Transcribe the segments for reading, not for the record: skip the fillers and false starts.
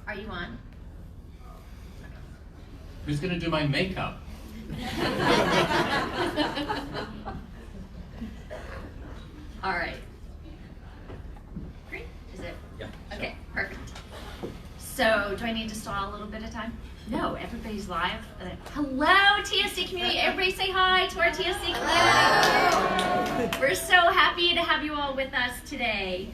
Are you on? Who's going to do my makeup? All right. Great. Is it? Yeah. Okay, perfect. So, do I need to stall a little bit of time? No, everybody's live. Hello, TSC community. Everybody say hi to our TSC community. We're so happy to have you all with us today.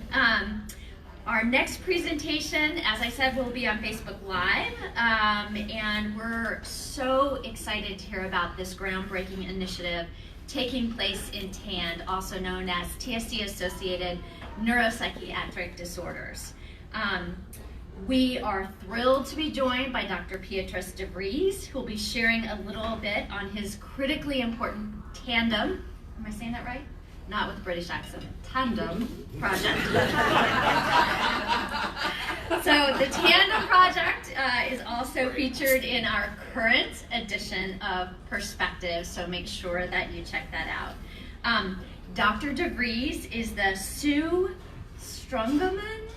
Our next presentation, as I said, will be on Facebook Live, and we're so excited to hear about this groundbreaking initiative taking place in TAND, also known as TSC-associated neuropsychiatric disorders. We are thrilled to be joined by Dr. Pietros de Vries, who will be sharing a little bit on his critically important TANDem, am I saying that right? Not with a British accent, TANDem project. So the TANDem project is also featured in our current edition of Perspective, so make sure that you check that out. Dr. de Vries is the Sue Strungelman?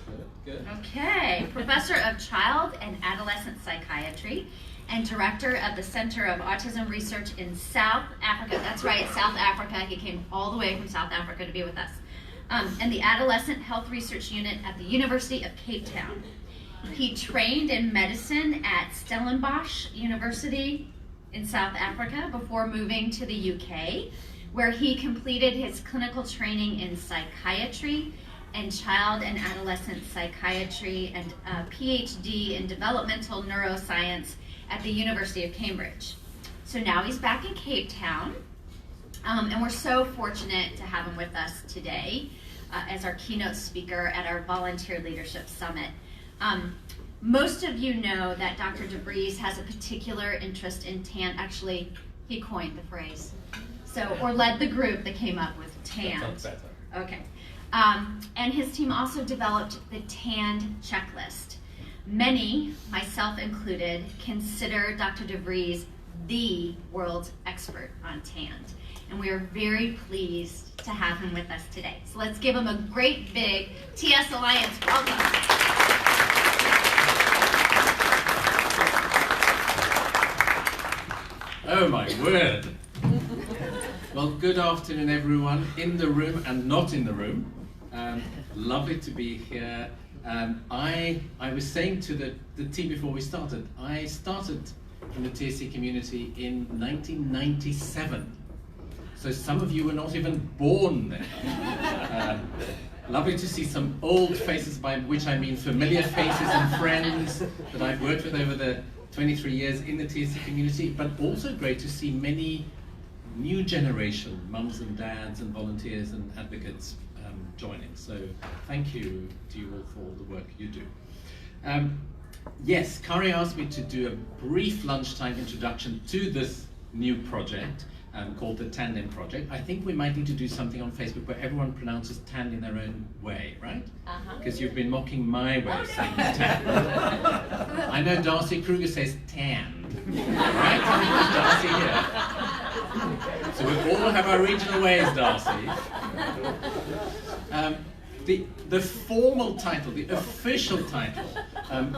Good. Okay, professor of child and adolescent psychiatry and director of the Center of Autism Research in South Africa. That's right, South Africa. He came all the way from South Africa to be with us. And the Adolescent Health Research Unit at the University of Cape Town. He trained in medicine at Stellenbosch University in South Africa before moving to the UK, where he completed his clinical training in psychiatry and child and adolescent psychiatry and a PhD in developmental neuroscience at the University of Cambridge. So now he's back in Cape Town, and we're so fortunate to have him with us today as our keynote speaker at our Volunteer Leadership Summit. Most of you know that Dr. de Vries has a particular interest in TAND. Actually, he coined the phrase, or led the group that came up with TAND. That sounds better. Okay. And his team also developed the TAND checklist. Many, myself included, consider Dr. de Vries the world's expert on TAND. And we are very pleased to have him with us today. So let's give him a great big TS Alliance welcome. Oh my word. Well, good afternoon everyone in the room and not in the room. Lovely to be here. I was saying to the team before we started, I started in the TSC community in 1997. So some of you were not even born then. Lovely to see some old faces, by which I mean familiar faces and friends that I've worked with over the 23 years in the TSC community, but also great to see many new generation mums and dads and volunteers and advocates joining. So thank you to you all for all the work you do. Yes, Kari asked me to do a brief lunchtime introduction to this new project called the TANDem project. I think we might need to do something on Facebook where everyone pronounces TAND in their own way, right? Because you've been mocking my way of saying TAND. I know Darcy Kruger says TAND, right? Darcy here. So we all have our regional ways, Darcy. The formal title, the official title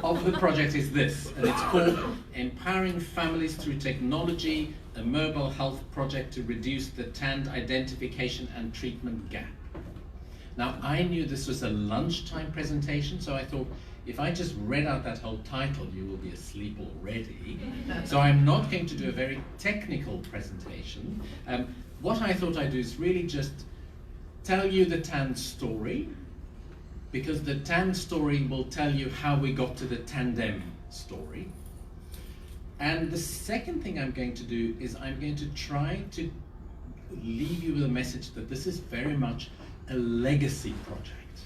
of the project is this, and it's called Empowering Families Through Technology, a Mobile Health Project to Reduce the TAND Identification and Treatment Gap. Now, I knew this was a lunchtime presentation, so I thought, if I just read out that whole title, you will be asleep already. So I'm not going to do a very technical presentation. What I thought I'd do is really just tell you the TAND story, because the TAND story will tell you how we got to the TANDem story. And the second thing I'm going to do is I'm going to try to leave you with a message that this is very much a legacy project.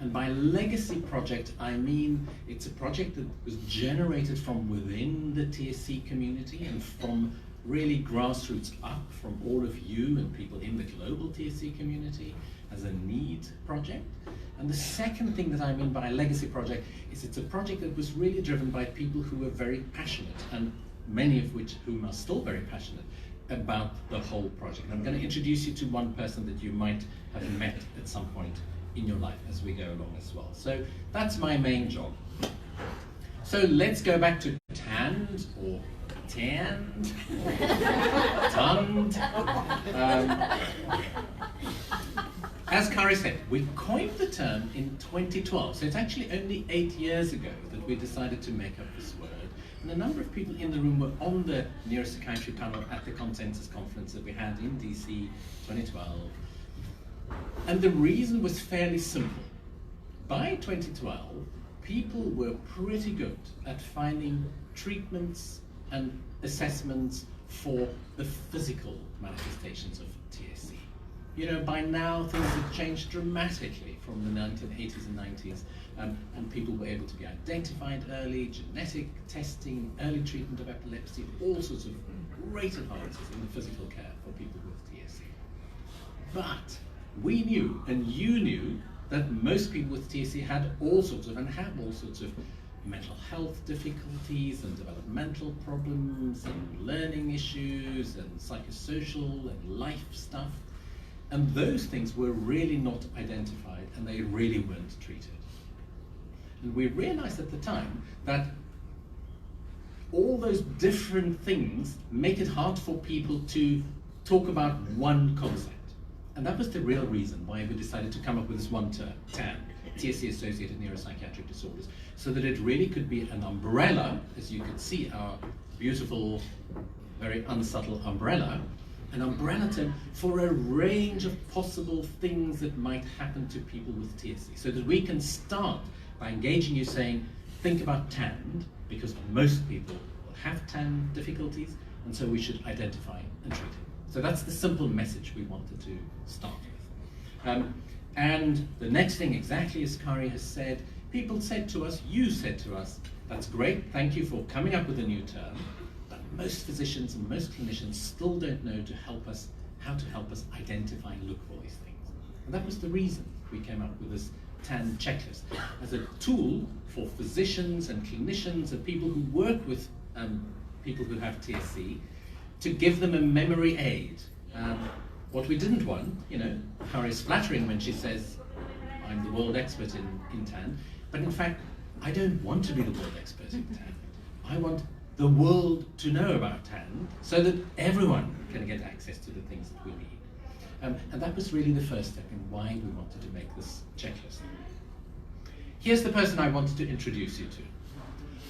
And by legacy project, I mean it's a project that was generated from within the TSC community and from really grassroots up, from all of you and people in the global TSC community as a need project. And the second thing that I mean by a legacy project is it's a project that was really driven by people who were very passionate, and many of whom are still very passionate about the whole project. And I'm going to introduce you to one person that you might have met at some point in your life as we go along as well. So that's my main job. So let's go back to TAND, or TAND, TAND. As Kari said, we coined the term in 2012, so it's actually only 8 years ago that we decided to make up this word. And a number of people in the room were on the neuropsychiatry panel at the consensus conference that we had in DC 2012. And the reason was fairly simple. By 2012, people were pretty good at finding treatments and assessments for the physical manifestations of TSC. You know, by now things have changed dramatically from the 1980s and 90s, and people were able to be identified early, genetic testing, early treatment of epilepsy, all sorts of great advances in the physical care for people with TSC. But we knew, and you knew, that most people with TSC had all sorts of, and have all sorts of, mental health difficulties and developmental problems and learning issues and psychosocial and life stuff. And those things were really not identified, and they really weren't treated. And we realized at the time that all those different things make it hard for people to talk about one concept. And that was the real reason why we decided to come up with this one term, TAN, TSC-associated neuropsychiatric disorders, so that it really could be an umbrella, as you can see, our beautiful, very unsubtle umbrella, an umbrella term for a range of possible things that might happen to people with TSC, so that we can start by engaging you saying, think about TAND, because most people will have TAND difficulties, and so we should identify and treat it. So that's the simple message we wanted to start with. And the next thing, exactly as Kari has said, people said to us, you said to us, that's great, thank you for coming up with a new term, but most physicians and most clinicians still don't know how to help us identify and look for these things. And that was the reason we came up with this TAN checklist as a tool for physicians and clinicians and people who work with people who have TSC, to give them a memory aid. What we didn't want, you know, Kari is flattering when she says, I'm the world expert in TAN, but in fact, I don't want to be the world expert in TAN. I want the world to know about TAN so that everyone can get access to the things that we need. And that was really the first step in why we wanted to make this checklist. Here's the person I wanted to introduce you to.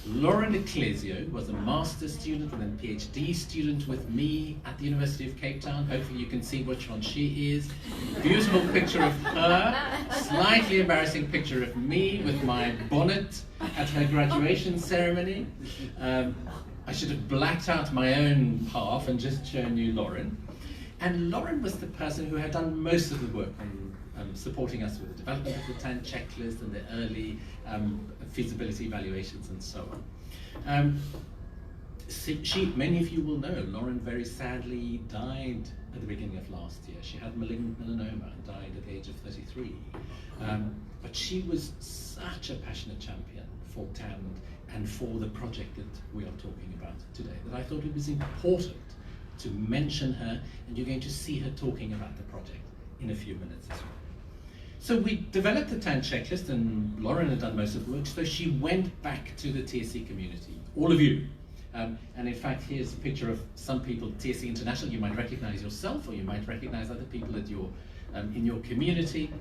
Lauren Ecclesio was a master's student and then PhD student with me at the University of Cape Town. Hopefully you can see which one she is. Beautiful picture of her, slightly embarrassing picture of me with my bonnet at her graduation ceremony. I should have blacked out my own half and just shown you Lauren. And Lauren was the person who had done most of the work on supporting us with the development of the TAN checklist and the early feasibility evaluations and so on. Many of you will know, Lauren very sadly died at the beginning of last year. She had malignant melanoma and died at the age of 33. But she was such a passionate champion for TAN and for the project that we are talking about today, that I thought it was important to mention her, and you're going to see her talking about the project in a few minutes as well. So we developed the TAN checklist, and Lauren had done most of the work, so she went back to the TSC community, all of you. And in fact, here's a picture of some people at TSC International. You might recognize yourself, or you might recognize other people at your, in your community.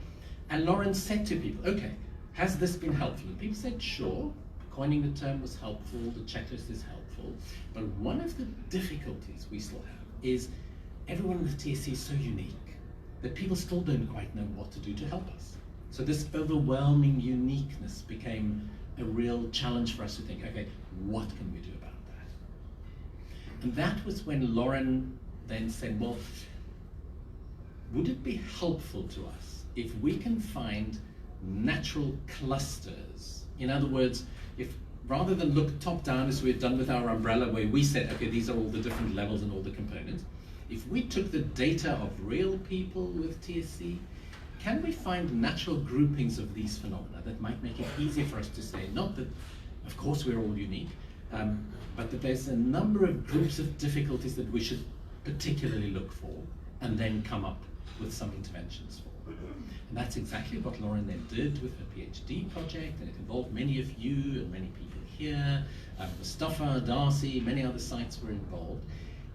And Lauren said to people, okay, has this been helpful? And people said, sure, coining the term was helpful, the checklist is helpful, but one of the difficulties we still have is everyone with TSC is so unique that people still don't quite know what to do to help us. So this overwhelming uniqueness became a real challenge for us to think, okay, what can we do about that? And that was when Lauren then said, well, would it be helpful to us if we can find natural clusters? In other words, if rather than look top down as we've done with our umbrella, where we said, okay, these are all the different levels and all the components, if we took the data of real people with TSC, can we find natural groupings of these phenomena that might make it easier for us to say, not that, of course, we're all unique, but that there's a number of groups of difficulties that we should particularly look for and then come up with some interventions for. And that's exactly what Lauren then did with her PhD project, and it involved many of you and many people here. Mustafa, Darcy, many other sites were involved.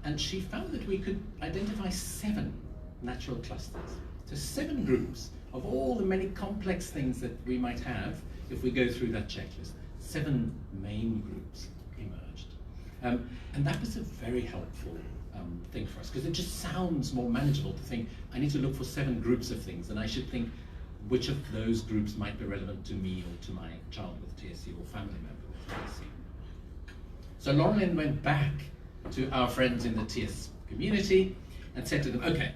And she found that we could identify 7 natural clusters. So 7 groups of all the many complex things that we might have if we go through that checklist. 7 main groups emerged. And that was a very helpful thing for us, because it just sounds more manageable to think, I need to look for 7 groups of things, and I should think which of those groups might be relevant to me or to my child with TSC or family member with TSC. So Lauren then went back to our friends in the TS community and said to them, okay,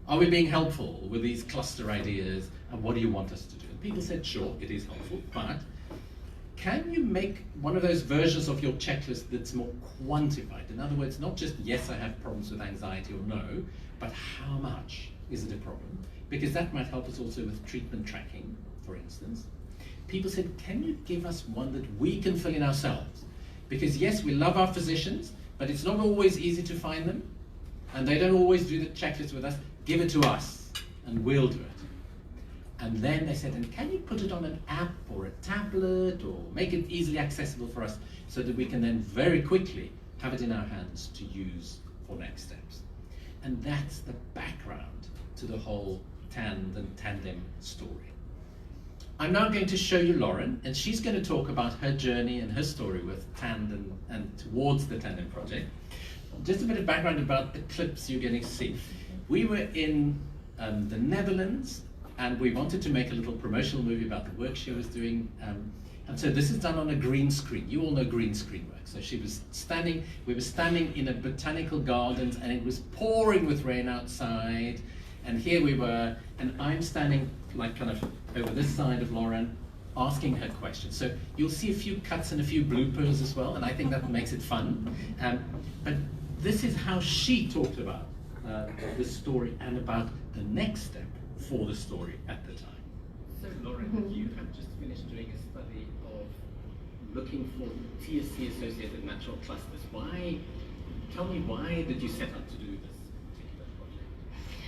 are we being helpful with these cluster ideas, and what do you want us to do? And people said, sure, it is helpful, but can you make one of those versions of your checklist that's more quantified? In other words, not just, yes, I have problems with anxiety, or no, but how much is it a problem? Because that might help us also with treatment tracking, for instance. People said, can you give us one that we can fill in ourselves? Because yes, we love our physicians, but it's not always easy to find them, and they don't always do the checklist with us. Give it to us, and we'll do it. And then they said, and can you put it on an app or a tablet, or make it easily accessible for us so that we can then very quickly have it in our hands to use for next steps? And that's the background to the whole TANDem story. I'm now going to show you Lauren, and she's going to talk about her journey and her story with TANDem and towards the TANDem project. Just a bit of background about the clips you're going to see. We were in the Netherlands, and we wanted to make a little promotional movie about the work she was doing. And so this is done on a green screen. You all know green screen work. So we were standing in a botanical garden, and it was pouring with rain outside. And here we were, and I'm standing like kind of over this side of Lauren, asking her questions. So you'll see a few cuts and a few bloopers as well, and I think that makes it fun. But this is how she talked about the story and about the next step for the story at the time. So Lauren, you have just finished doing a study of looking for TSC-associated natural clusters. Tell me why did you set out to do this particular project?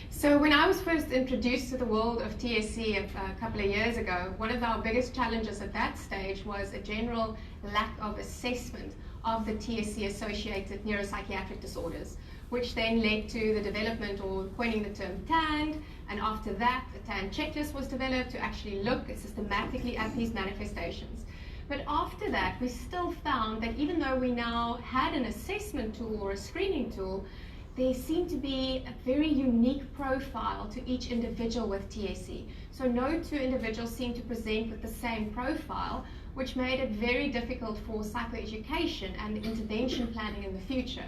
So when I was first introduced to the world of TSC a couple of years ago, one of our biggest challenges at that stage was a general lack of assessment of the TSC-associated neuropsychiatric disorders, which then led to the development or coining the term TAND, and after that, a TAND checklist was developed to actually look systematically at these manifestations. But after that, we still found that even though we now had an assessment tool or a screening tool, there seemed to be a very unique profile to each individual with TSC. So no 2 individuals seemed to present with the same profile, which made it very difficult for psychoeducation and intervention planning in the future.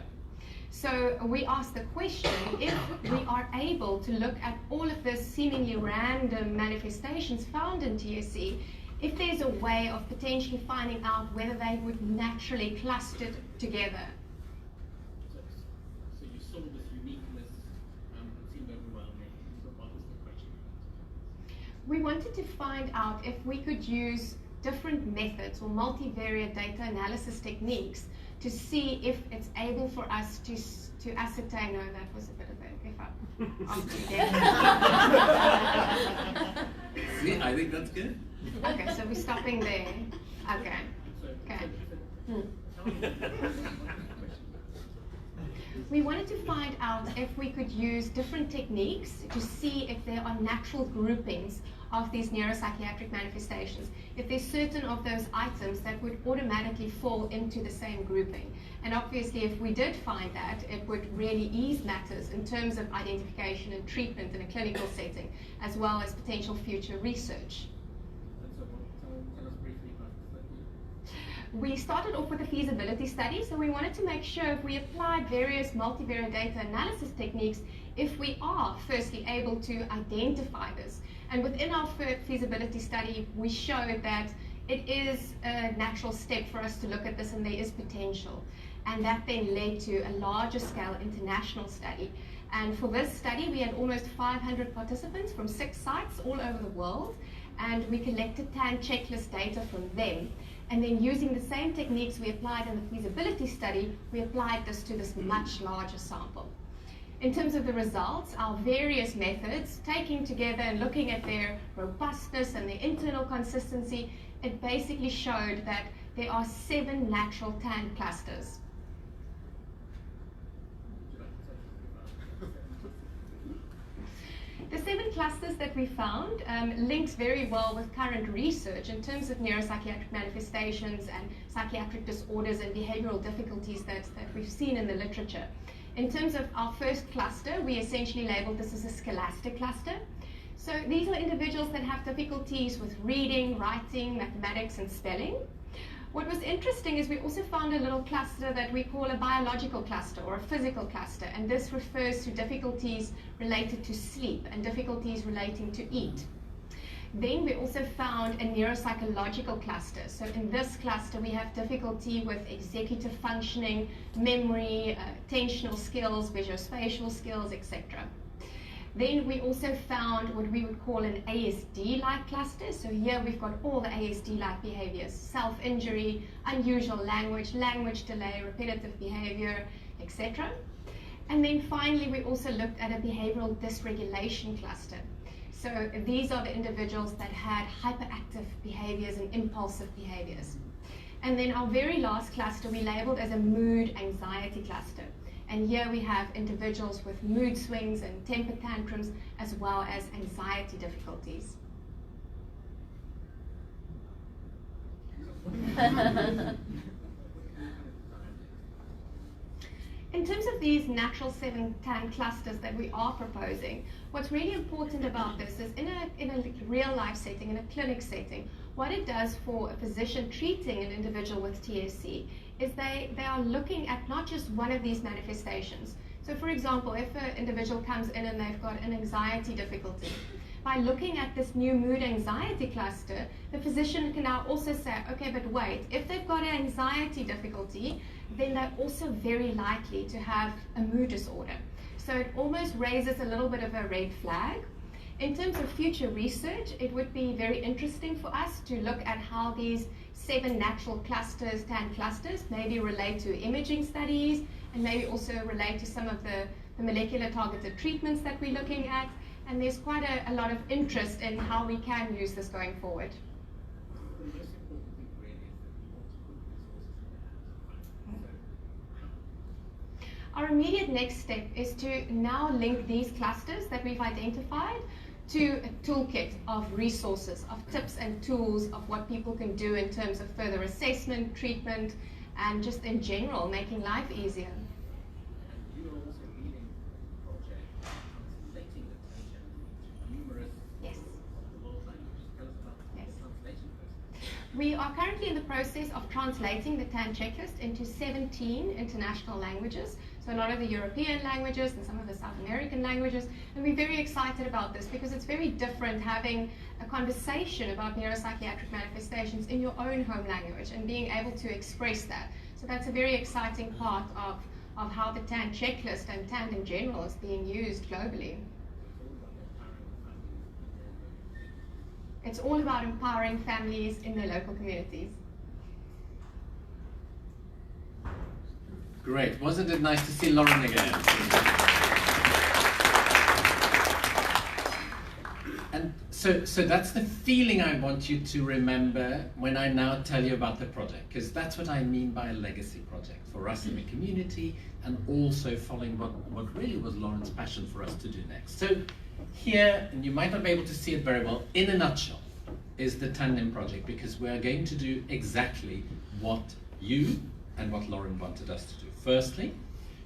So we asked the question, if we are able to look at all of the seemingly random manifestations found in TSC, if there's a way of potentially finding out whether they would naturally cluster together. So you saw this uniqueness, it seemed overwhelming. So what was the question? We wanted to find out if we could use different methods or multivariate data analysis techniques to see if it's able for us to ascertain. No, that was a bit of a if up. See, I think that's good. Okay, so we're stopping there. Okay. We wanted to find out if we could use different techniques to see if there are natural groupings of these neuropsychiatric manifestations, if there's certain of those items that would automatically fall into the same grouping. And obviously, if we did find that, it would really ease matters in terms of identification and treatment in a clinical setting, as well as potential future research. Tell us briefly about the study. We started off with a feasibility study, so we wanted to make sure if we applied various multivariate data analysis techniques, if we are firstly able to identify this. And within our feasibility study, we showed that it is a natural step for us to look at this and there is potential. And that then led to a larger scale international study. And for this study, we had almost 500 participants from 6 sites all over the world, and we collected TAND checklist data from them. And then using the same techniques we applied in the feasibility study, we applied this to this much larger sample. In terms of the results, our various methods, taking together and looking at their robustness and their internal consistency, it basically showed that there are 7 natural TAND clusters. The 7 clusters that we found linked very well with current research in terms of neuropsychiatric manifestations and psychiatric disorders and behavioral difficulties that we've seen in the literature. In terms of our first cluster, we essentially labeled this as a scholastic cluster. So these are individuals that have difficulties with reading, writing, mathematics, and spelling. What was interesting is we also found a little cluster that we call a biological cluster or a physical cluster, and this refers to difficulties related to sleep and difficulties relating to eat. Then we also found a neuropsychological cluster. So in this cluster we have difficulty with executive functioning, memory, attentional skills, visuospatial skills, etc. Then we also found what we would call an ASD-like cluster. So here we've got all the ASD-like behaviors: self-injury, unusual language, language delay, repetitive behavior, etc. And then finally we also looked at a behavioral dysregulation cluster. So these are the individuals that had hyperactive behaviors and impulsive behaviors. And then our very last cluster we labeled as a mood anxiety cluster. And here we have individuals with mood swings and temper tantrums, as well as anxiety difficulties. In terms of these natural 7 TAND clusters that we are proposing, what's really important about this is in a real life setting, in a clinic setting, what it does for a physician treating an individual with TSC is they are looking at not just one of these manifestations. So for example, if an individual comes in and they've got an anxiety difficulty, by looking at this new mood anxiety cluster, the physician can now also say, okay, but wait, if they've got an anxiety difficulty, then they're also very likely to have a mood disorder. So it almost raises a little bit of a red flag. In terms of future research, it would be very interesting for us to look at how these 7 natural clusters, TAND clusters, maybe relate to imaging studies and maybe also relate to some of the molecular targeted treatments that we're looking at. And there's quite a lot of interest in how we can use this going forward. Our immediate next step is to now link these clusters that we've identified to a toolkit of resources, of tips and tools of what people can do in terms of further assessment, treatment, and just in general making life easier. And you are also leading a project translating the TANDem into numerous world languages. Tell us about the translation process. We are currently in the process of translating the TAND checklist into 17 international languages. So a lot of the European languages and some of the South American languages. And we're very excited about this because it's very different having a conversation about neuropsychiatric manifestations in your own home language and being able to express that. So that's a very exciting part of how the TAND checklist and TAND in general is being used globally. It's all about empowering families in their local communities. Great. Wasn't it nice to see Lauren again? And so that's the feeling I want you to remember when I now tell you about the project, because that's what I mean by a legacy project for us in the community, and also following what really was Lauren's passion for us to do next. So here, and you might not be able to see it very well, in a nutshell, is the TANDem project, because we are going to do exactly what you and what Lauren wanted us to do. Firstly,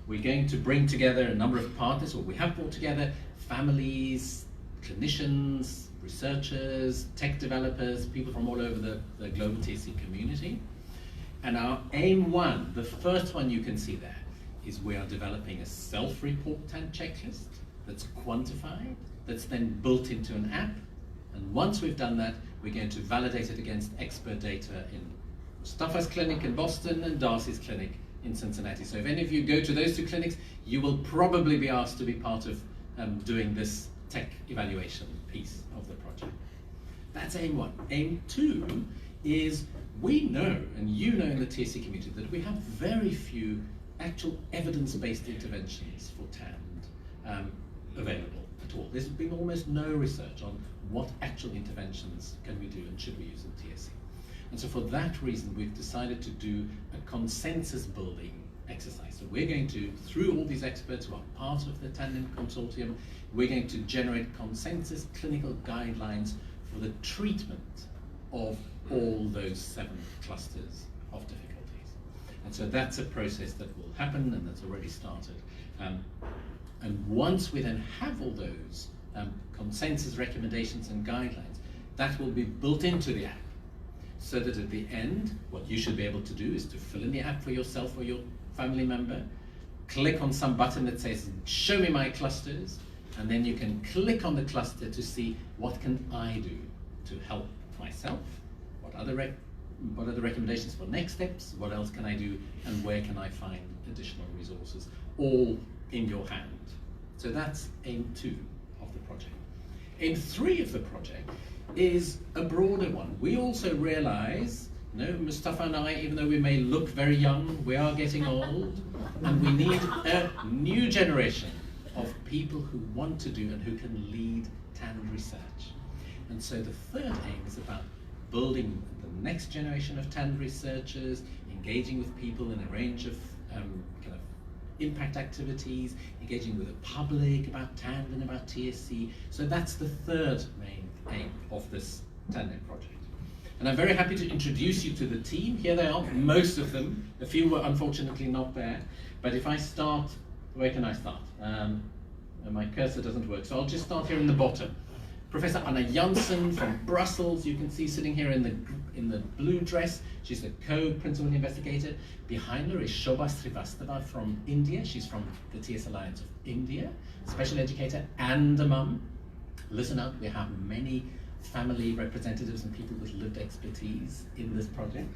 we're going to bring together a number of partners, or we have brought together families, clinicians, researchers, tech developers, people from all over the global TSC community. And our aim one, the first one you can see there, is we are developing a self-report TAND checklist that's quantified, that's then built into an app. And once we've done that, we're going to validate it against expert data in Mustafa's clinic in Boston and Darcy's clinic in Cincinnati. So if any of you go to those 2 clinics, you will probably be asked to be part of doing this tech evaluation piece of the project. That's aim 1. Aim 2 is we know, and you know in the TSC community, that we have very few actual evidence-based interventions for TAND. available at all. There's been almost no research on what actual interventions can we do and should we use in TSC. And so for that reason, we've decided to do a consensus building exercise. So we're going to, through all these experts who are part of the TANDem consortium, we're going to generate consensus clinical guidelines for the treatment of all those 7 clusters of difficulties. And so that's a process that will happen and that's already started. And once we then have all those consensus recommendations and guidelines, that will be built into the app. So that at the end, what you should be able to do is to fill in the app for yourself or your family member, click on some button that says, show me my clusters, and then you can click on the cluster to see what can I do to help myself, what are the recommendations for next steps, what else can I do, and where can I find additional resources, all in your hand. So that's aim 2 of the project. Aim 3 of the project is a broader one. We also realize, Mustafa and I, even though we may look very young, we are getting old, and we need a new generation of people who want to do and who can lead TAND research. And so the third aim is about building the next generation of TAND researchers, engaging with people in a range of kind of impact activities, engaging with the public about TAND and about TSC. So that's the third main aim of this TANDem project. And I'm very happy to introduce you to the team. Here they are, most of them. A few were unfortunately not there. But if I start, where can I start? My cursor doesn't work, so I'll just start here in the bottom. Professor Anna Janssen from Brussels, you can see sitting here in the blue dress. She's the co-principal investigator. Behind her is Shobha Srivastava from India. She's from the TS Alliance of India, special educator and a mum. Listen up, we have many family representatives and people with lived expertise in this project.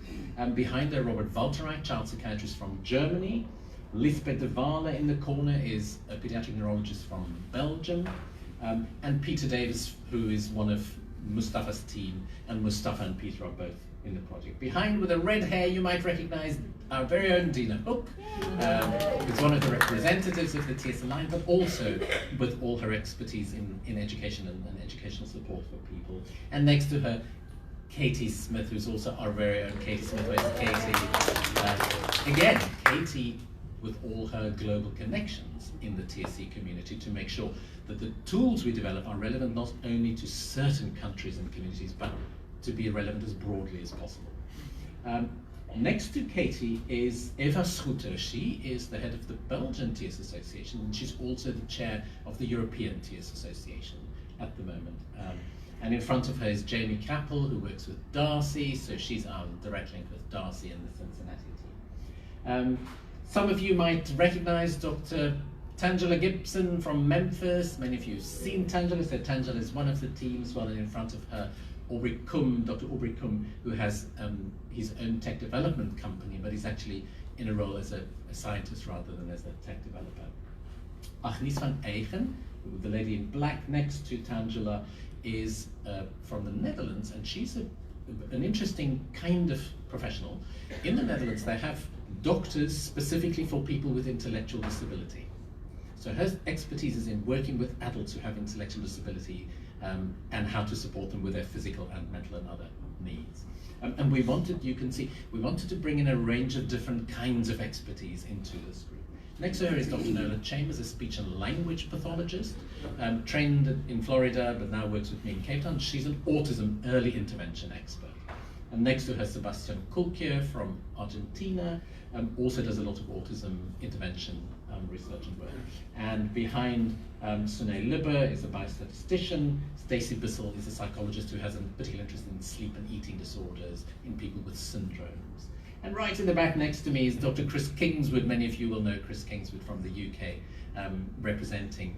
Behind her, Robert Walterreich, child psychiatrist from Germany. Lisbeth de Waal in the corner is a pediatric neurologist from Belgium. And Peter Davis, who is one of Mustafa's team, and Mustafa and Peter are both in the project. Behind with the red hair, you might recognize our very own Dina Hook. It's one of the representatives of the TS Alliance, but also with all her expertise in education and educational support for people. And next to her, Katie Smith, who's also our very own Katie Smith. Where's Katie? Again, Katie with all her global connections in the TSC community to make sure that the tools we develop are relevant not only to certain countries and communities, but to be relevant as broadly as possible. Next to Katie is Eva Schroeter. She is the head of the Belgian TS Association, and she's also the chair of the European TS Association at the moment. And in front of her is Jamie Capel, who works with Darcy, so she's our direct link with Darcy and the Cincinnati team. Some of you might recognize Dr. Tangela Gibson from Memphis. Many of you have seen Tangela, so Tangela is one of the teams, well, and in front of her, Dr. Aubrey Kum, who has his own tech development company, but he's actually in a role as a scientist rather than as a tech developer. Agnes van Eigen, the lady in black next to Tangela, is from the Netherlands, and she's an interesting kind of professional. In the Netherlands, they have doctors specifically for people with intellectual disability. So her expertise is in working with adults who have intellectual disability and how to support them with their physical and mental and other needs. And we wanted, you can see, we wanted to bring in a range of different kinds of expertise into this group. Next to her is Dr. Nola Chambers, a speech and language pathologist, trained in Florida, but now works with me in Cape Town. She's an autism early intervention expert. And next to her, Sebastian Kulkier from Argentina, also does a lot of autism intervention research and work. And behind Sunay Libber is a biostatistician. Stacey Bissell is a psychologist who has a particular interest in sleep and eating disorders in people with syndromes. And right in the back next to me is Dr. Chris Kingswood. Many of you will know Chris Kingswood from the UK, representing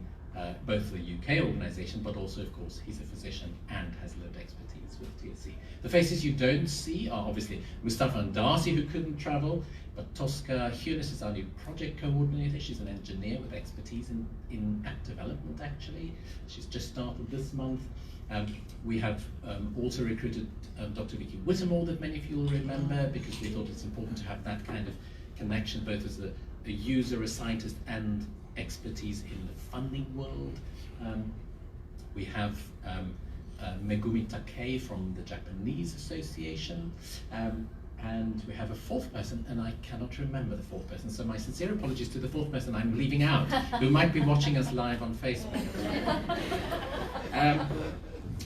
both the UK organisation, but also, of course, he's a physician and has lived expertise with TSC. The faces you don't see are obviously Mustafa and Darcy, who couldn't travel, but Tosca Hunis is our new project coordinator. She's an engineer with expertise in app development, actually. She's just started this month. We have also recruited Dr. Vicky Whittemore, that many of you will remember, because we thought it's important to have that kind of connection, both as a user, a scientist, and expertise in the funding world. We have Megumi Takei from the Japanese Association, and we have a fourth person, and I cannot remember the fourth person, so my sincere apologies to the fourth person I'm leaving out, who might be watching us live on Facebook.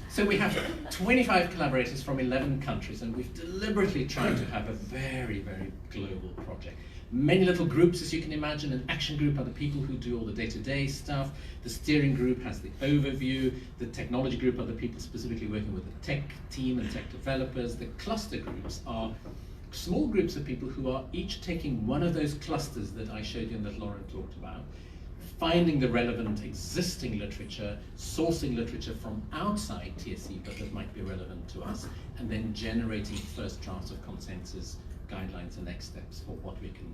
So we have 25 collaborators from 11 countries, and we've deliberately tried to have a very, very global project. Many little groups, as you can imagine. An action group are the people who do all the day-to-day stuff. The steering group has the overview. The technology group are the people specifically working with the tech team and tech developers. The cluster groups are small groups of people who are each taking one of those clusters that I showed you and that Lauren talked about, finding the relevant existing literature, sourcing literature from outside TSC but that might be relevant to us, and then generating first drafts of consensus, guidelines and next steps for what we can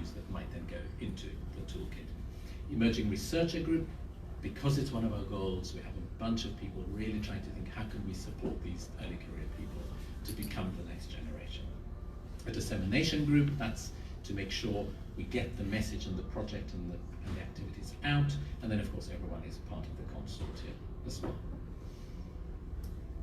use that might then go into the toolkit. Emerging researcher group, because it's one of our goals, we have a bunch of people really trying to think how can we support these early career people to become the next generation. A dissemination group, that's to make sure we get the message and the project and the activities out, and then of course everyone is part of the consortium as well.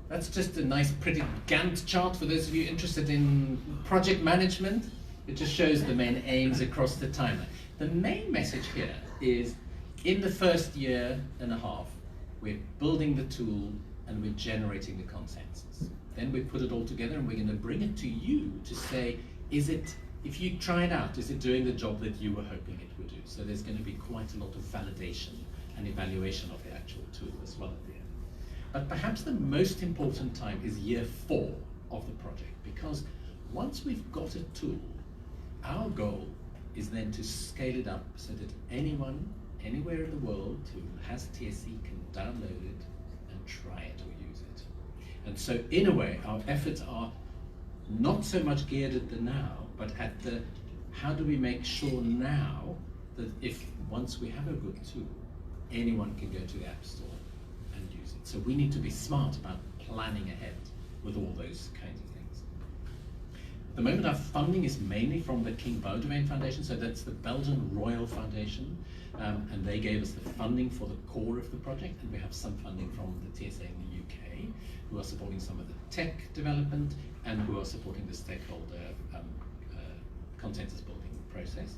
That's just a nice pretty Gantt chart for those of you interested in project management. It just shows the main aims across the timeline. The main message here is in the first year and a half, we're building the tool and we're generating the consensus. Then we put it all together and we're going to bring it to you to say, is it, if you try it out, is it doing the job that you were hoping it would do? So there's going to be quite a lot of validation and evaluation of the actual tool as well at the end. But perhaps the most important time is year 4 of the project, because once we've got a tool, our goal is then to scale it up so that anyone, anywhere in the world who has TSC can download it and try it or use it. And so in a way, our efforts are not so much geared at the now, but at the how do we make sure now that if once we have a good tool, anyone can go to the App Store and use it. So we need to be smart about planning ahead with all those kinds of things. At the moment, our funding is mainly from the King Boudewijn Foundation, so that's the Belgian Royal Foundation, and they gave us the funding for the core of the project, and we have some funding from the TSA in the UK, who are supporting some of the tech development and who are supporting the stakeholder consensus building process.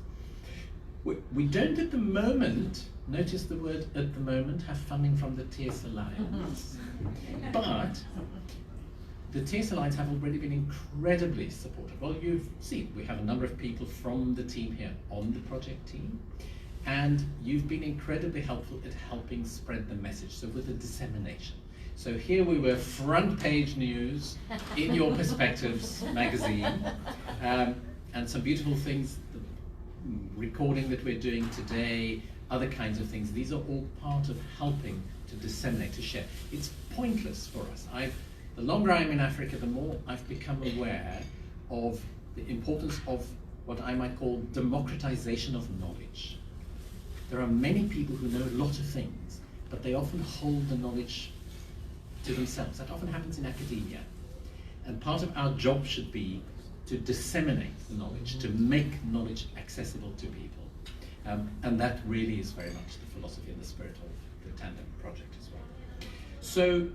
We don't at the moment, notice the word at the moment, have funding from the TS Alliance, but the TS Alliance have already been incredibly supportive. Well, you've seen, we have a number of people from the team here on the project team, and you've been incredibly helpful at helping spread the message, so with the dissemination. So here we were, front page news in Your Perspectives magazine, and some beautiful things, the recording that we're doing today, other kinds of things. These are all part of helping to disseminate, to share. It's pointless for us. The longer I'm in Africa, the more I've become aware of the importance of what I might call democratization of knowledge. There are many people who know a lot of things, but they often hold the knowledge to themselves. That often happens in academia. And part of our job should be to disseminate the knowledge, to make knowledge accessible to people. And that really is very much the philosophy and the spirit of the TANDem project as well. So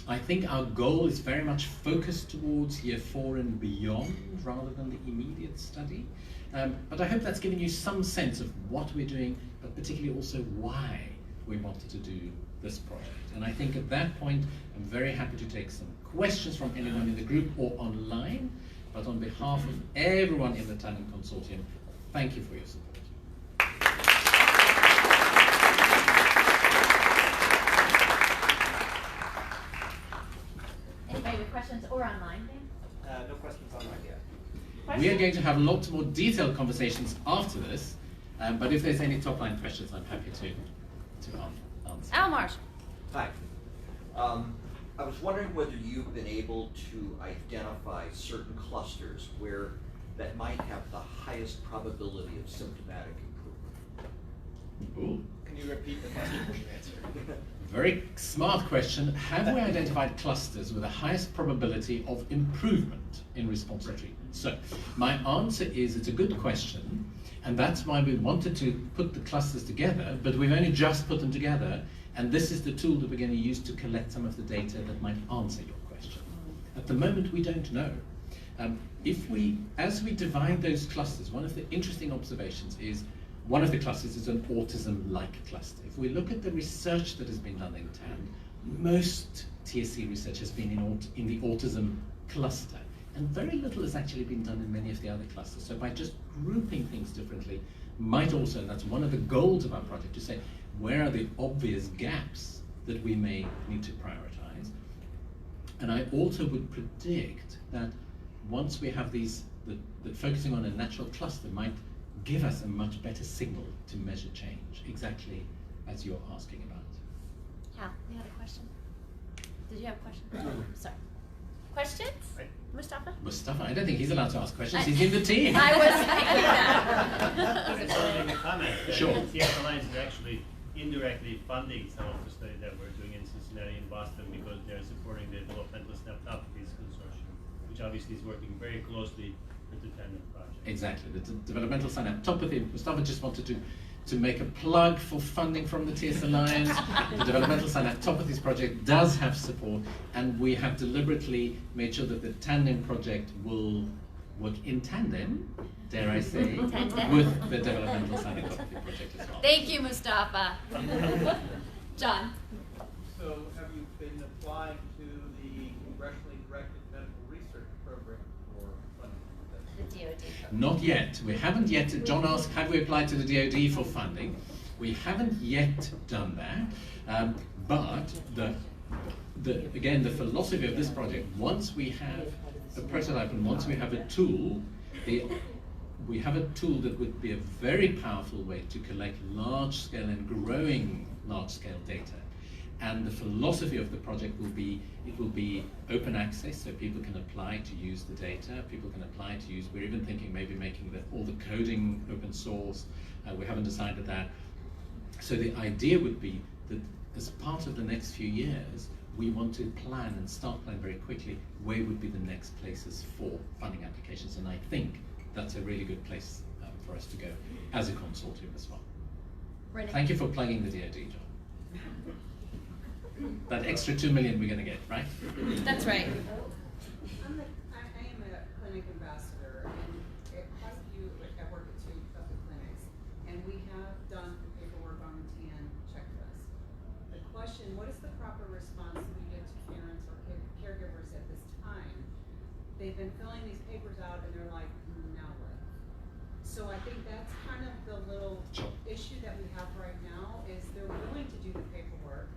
I think our goal is very much focused towards year 4 and beyond rather than the immediate study. But I hope that's given you some sense of what we're doing, but particularly also why we wanted to do this project. And I think at that point, I'm very happy to take some questions from anyone in the group or online. But on behalf of everyone in the TANDem Consortium, thank you for your support. Anybody with questions or online? No questions online yet. We are going to have lots more detailed conversations after this, but if there's any top-line questions, I'm happy to answer. Al Marsh. Hi. I was wondering whether you've been able to identify certain clusters where that might have the highest probability of symptomatic improvement. Ooh. Can you repeat the question you answered? Very smart question. Have we identified clusters with the highest probability of improvement in response to treatment? So my answer is it's a good question. And that's why we wanted to put the clusters together, but we've only just put them together, and this is the tool that we're going to use to collect some of the data that might answer your question. At the moment, we don't know. As we divide those clusters, one of the interesting observations is one of the clusters is an autism-like cluster. If we look at the research that has been done in TAND, most TSC research has been in the autism cluster, and very little has actually been done in many of the other clusters. So by just grouping things differently might also, and that's one of the goals of our project, to say where are the obvious gaps that we may need to prioritize. And I also would predict that once we have these, that focusing on a natural cluster might give us a much better signal to measure change, exactly as you're asking about. Hal, you had a question? Did you have a question? Sorry. Questions? Right. Mustafa? Mustafa, I don't think he's allowed to ask questions. He's in the team. I was thinking I just want to make a comment. Sure. TS Alliance is actually indirectly funding some of the study that we're doing in Cincinnati and Boston because they're supporting the developmental synaptopathies consortium, which obviously is working very closely with the TANDem project. Exactly, the developmental synaptopathy. Mustafa just wanted to make a plug for funding from the TS Alliance. The developmental synaptopathies project does have support, and we have deliberately made sure that the TANDem project will work in tandem, dare I say, Tandem. with the developmental synaptopathy project as well. Thank you, Mustafa. John? So have you been applying to the congressionally directed medical research program for funding? The DoD. Not yet. We haven't yet. John asked, have we applied to the DoD for funding? We haven't yet done that. But again, the philosophy of this project, once we have a prototype and once we have a tool, we have a tool that would be a very powerful way to collect large-scale and growing large-scale data. And the philosophy of the project will be, it will be open access, so people can apply to use the data, people can apply to use, we're even thinking maybe making all the coding open source. We haven't decided that. So the idea would be that as part of the next few years, we want to plan and start planning very quickly where would be the next places for funding applications. And I think that's a really good place for us to go as a consortium as well. Renee? Thank you for plugging the DoD, John. That extra 2 million we're going to get, right? That's right. I am a clinic ambassador, and quite a few, I work at 2 of the clinics, and we have done paperwork on the TAN checklist. The question, what is the proper response that we give to parents or caregivers at this time? They've been filling these papers out and they're like, now what? So I think that's kind of the little issue that we have right now, is they're willing to do the paperwork,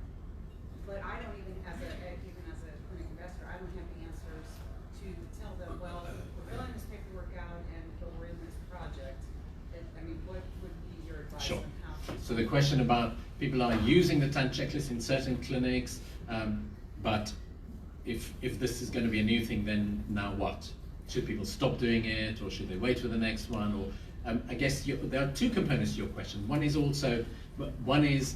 but I don't even as a clinic investor, I don't have the answers to tell them, well, we're filling this paperwork out and we're in this project. I mean, what would be your advice Sure. on how to... So the question about people are using the TAN checklist in certain clinics, but if this is going to be a new thing, then now what? Should people stop doing it, or should they wait for the next one? Or I guess there are 2 components to your question. One is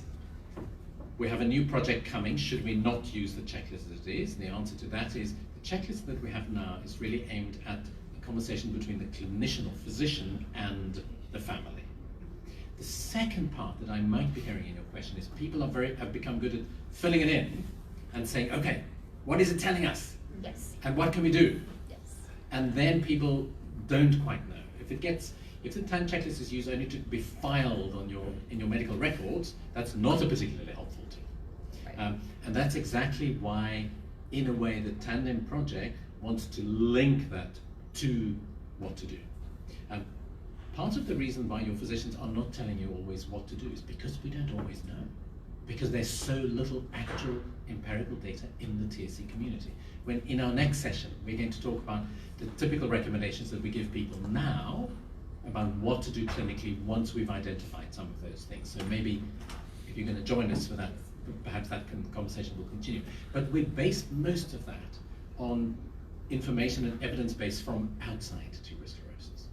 we have a new project coming. Should we not use the checklist as it is? And the answer to that is the checklist that we have now is really aimed at a conversation between the clinician or physician and the family. The second part that I might be hearing in your question is people have become good at filling it in and saying, okay, what is it telling us? Yes. And what can we do? Yes. And then people don't quite know. If the TAN checklist is used only to be filed in your medical records, that's not a particularly helpful tool. Right. And that's exactly why, in a way, the TANDem project wants to link that to what to do. Part of the reason why your physicians are not telling you always what to do is because we don't always know. Because there's so little actual empirical data in the TSC community. When in our next session, we're going to talk about the typical recommendations that we give people now about what to do clinically once we've identified some of those things. So maybe if you're going to join us for that, perhaps that conversation will continue. But we base most of that on information and evidence base from outside tuberous sclerosis.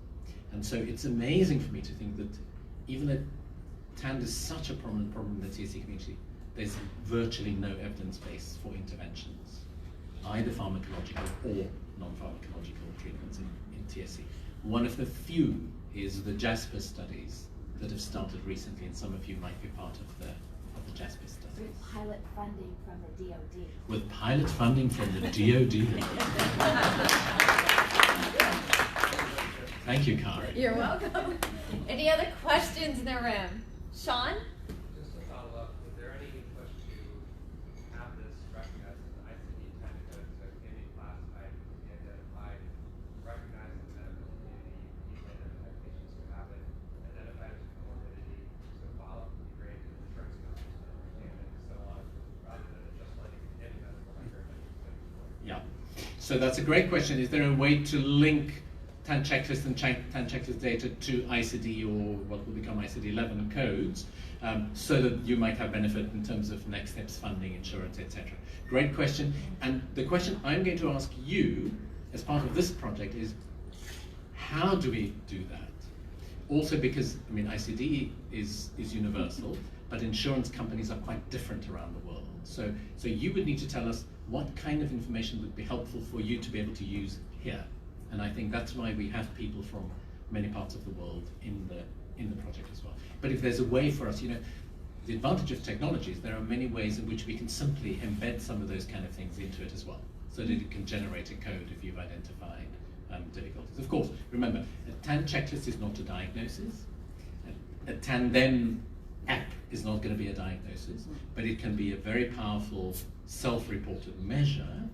And so it's amazing for me to think that even though TAND is such a prominent problem in the TSC community, there's virtually no evidence base for interventions, either pharmacological or non-pharmacological treatments in TSC. One of the few is the Jasper studies that have started recently, and some of you might be part of the Jasper studies. With pilot funding from the DoD. With pilot funding from the DoD. Thank you, Kari. You're welcome. Any other questions in the room? Sean? Just to follow up, is there any push to have this recognized as an ICD kind of code so it can be classified, be identified, recognized in the medical community, easily identify patients who have it, identified as a comorbidity, so follow-up would be great, and insurance companies can understand it and so on, rather than just letting any medical record like you said before. Yeah. So that's a great question. Is there a way to link TAN checklist and TAN checklist data to ICD or what will become ICD-11 codes, so that you might have benefit in terms of next steps, funding, insurance, etc. Great question. And the question I'm going to ask you as part of this project is, how do we do that? Also because, I mean, ICD is universal, but insurance companies are quite different around the world. So you would need to tell us what kind of information would be helpful for you to be able to use here. And I think that's why we have people from many parts of the world in the project as well. But if there's a way for us, the advantage of technology is there are many ways in which we can simply embed some of those kind of things into it as well, so that it can generate a code if you've identified difficulties. Of course, remember, a TAN checklist is not a diagnosis. A TANDem app is not going to be a diagnosis, but it can be a very powerful self-reported measure,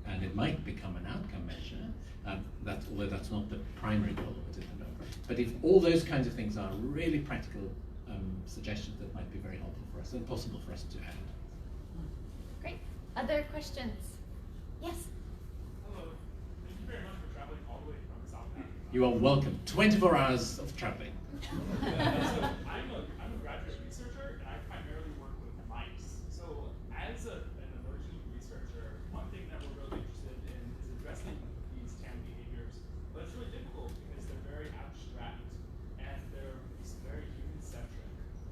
and it might become an outcome measure. Although that's not the primary goal of it at the moment. But if all those kinds of things are really practical suggestions that might be very helpful for us and possible for us to add. Great. Other questions? Yes? Hello. Thank you very much for traveling all the way from South Africa. You are welcome. 24 hours of traveling. So I'm a graduate researcher, and I primarily work with mice. So as an emerging researcher, one thing that we're really interested in is addressing these TAN behaviors, but it's really difficult because they're very abstract and they're very human-centric.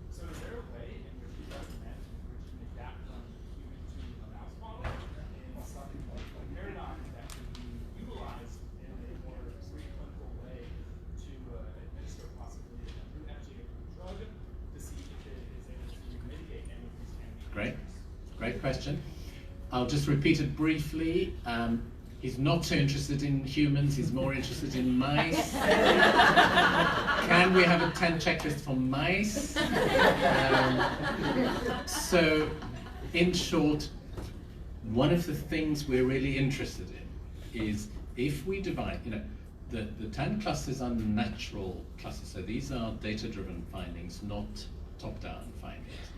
So is there a way in which you recommend in which you can adapt from human to a mouse model in some paradigm that can be utilized in a more preclinical way to administer possibly a new FDA-approved drug to see if it is able to mitigate any of these TAN behaviors? Great question. I'll just repeat it briefly. He's not so interested in humans, he's more interested in mice. Can we have a TAN checklist for mice? So, in short, one of the things we're really interested in is if we divide, the TAN clusters are natural clusters, so these are data-driven findings, not top-down findings.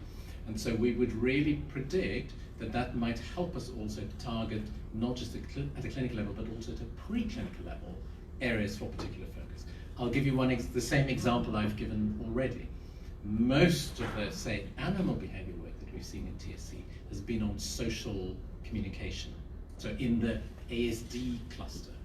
And so we would really predict that might help us also target not just at a clinical level, but also at a preclinical level, areas for particular focus. I'll give you the same example I've given already. Most of the, say, animal behavior work that we've seen in TSC has been on social communication. So in the ASD cluster,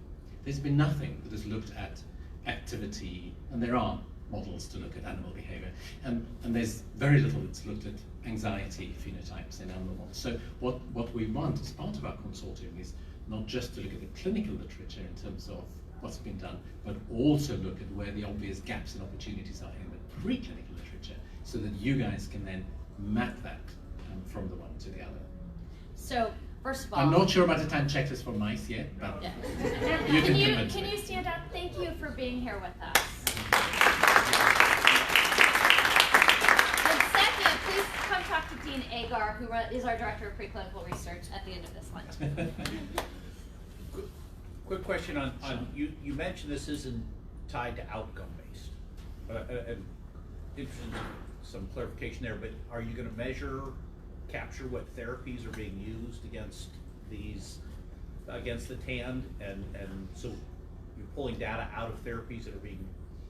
there's been nothing that has looked at activity, and there are models to look at animal behavior, and there's very little that's looked at anxiety phenotypes in animal models. So what we want as part of our consortium is not just to look at the clinical literature in terms of what's been done, but also look at where the obvious gaps and opportunities are in the preclinical literature, so that you guys can then map that from the one to the other. So, first of all, I'm not sure about the TAN checklist for mice yet, but you can convince me. Can you stand up? Thank you for being here with us. And second, please come talk to Dean Agar, who is our Director of Preclinical Research, at the end of this lunch. Quick question on you mentioned this isn't tied to outcome-based. Interested in some clarification there, but are you going to capture what therapies are being used against the TAN, and so you're pulling data out of therapies that are being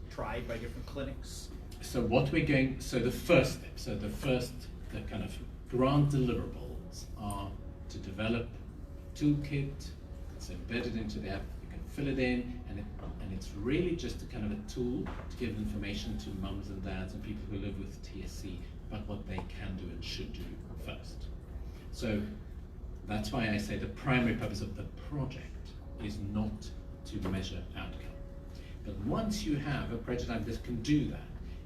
tried by different clinics? So the first step, the kind of grant deliverables are to develop a toolkit that's embedded into the app. You can fill it in, and it's really just a kind of a tool to give information to mums and dads and people who live with TSC about what they can do and should do first. So that's why I say the primary purpose of the project is not to measure outcome. But once you have a prototype that can do that,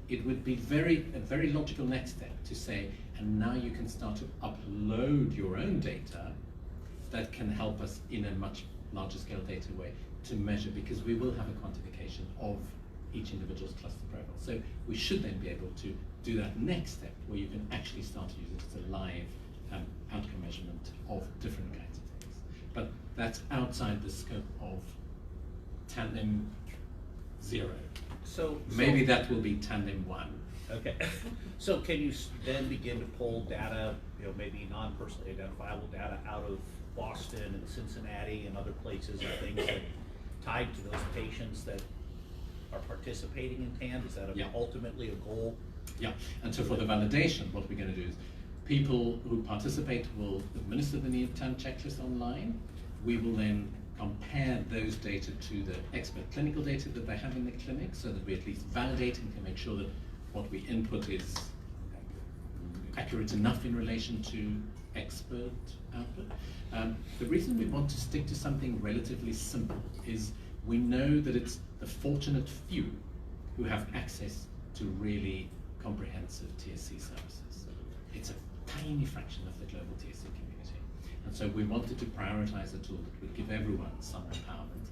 it would be a very logical next step to say, and now you can start to upload your own data that can help us in a much larger scale data way to measure, because we will have a quantification of each individual's cluster profile. So we should then be able to do that next step where you can actually start to use it as a live outcome measurement of different kinds of things. But that's outside the scope of TANDem 0. So Maybe that will be TANDem 1. Okay. So can you then begin to pull data, maybe non-personally identifiable data out of Boston and Cincinnati and other places and things that tied to those patients that are participating in TAND? Is that ultimately a goal? Yeah, and so for the validation, what we're going to do is people who participate will administer the new TAND checklist online. We will then compare those data to the expert clinical data that they have in the clinic, so that we at least validate and can make sure that what we input is accurate enough in relation to expert output. The reason we want to stick to something relatively simple is we know that it's the fortunate few who have access to really comprehensive TSC services. It's a tiny fraction of the global TSC community. And so we wanted to prioritize a tool that would give everyone some empowerment,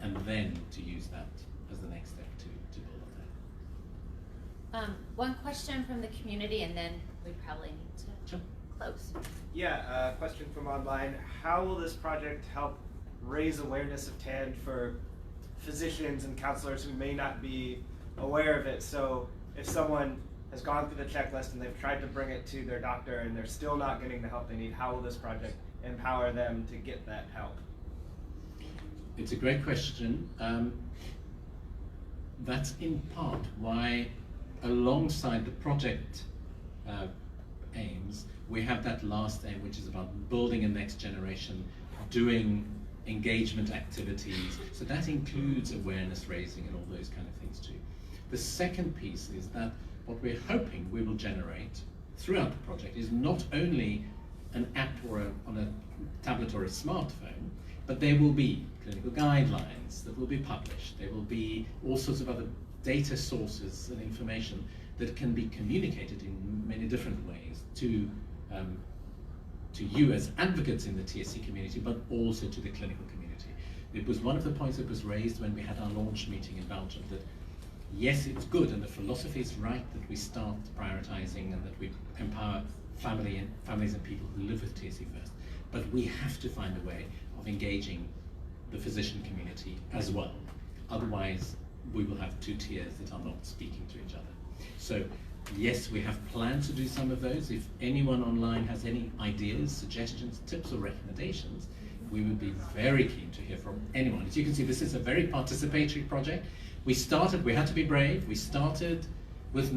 and then to use that as the next step to build on that. One question from the community, and then we probably need to close. Yeah, question from online. How will this project help raise awareness of TAND for physicians and counselors who may not be aware of it? So if someone has gone through the checklist and they've tried to bring it to their doctor and they're still not getting the help they need, how will this project empower them to get that help? It's a great question. That's in part why, alongside the project aims, we have that last aim, which is about building a next generation, doing engagement activities. So that includes awareness raising and all those kind of things too. The second piece is that what we're hoping we will generate throughout the project is not only an app or on a tablet or a smartphone, but there will be clinical guidelines that will be published. There will be all sorts of other data sources and information that can be communicated in many different ways to you as advocates in the TSC community, but also to the clinical community. It was one of the points that was raised when we had our launch meeting in Belgium, that yes, it's good and the philosophy is right that we start prioritizing and that we empower families and people who live with TSC first, but we have to find a way of engaging the physician community as well. Otherwise, we will have two tiers that are not speaking to each other. So yes, we have plans to do some of those. If anyone online has any ideas, suggestions, tips or recommendations, we would be very keen to hear from anyone. As you can see, this is a very participatory project. We had to be brave. We started with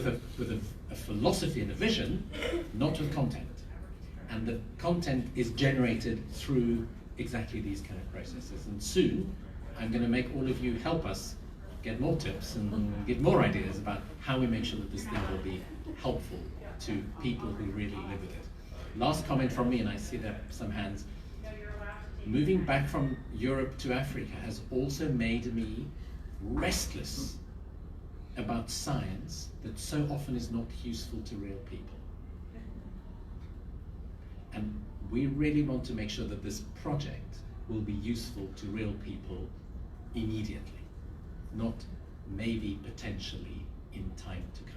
a philosophy and a vision, not with content. And the content is generated through exactly these kind of processes. And soon, I'm going to make all of you help us get more tips and get more ideas about how we make sure that this thing will be helpful to people who really live with it. Last comment from me, and I see there some hands. Moving back from Europe to Africa has also made me restless about science that so often is not useful to real people. And we really want to make sure that this project will be useful to real people immediately, not maybe potentially in time to come.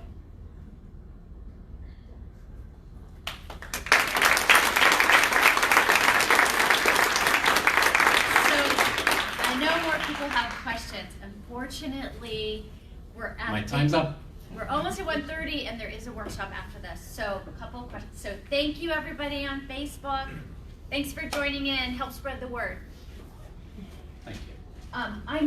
I know more people have questions. Unfortunately, we're at My time's up. We're almost at 1:30, and there is a workshop after this. So a couple of questions. So thank you, everybody on Facebook. Thanks for joining in. Help spread the word. Thank you. I know.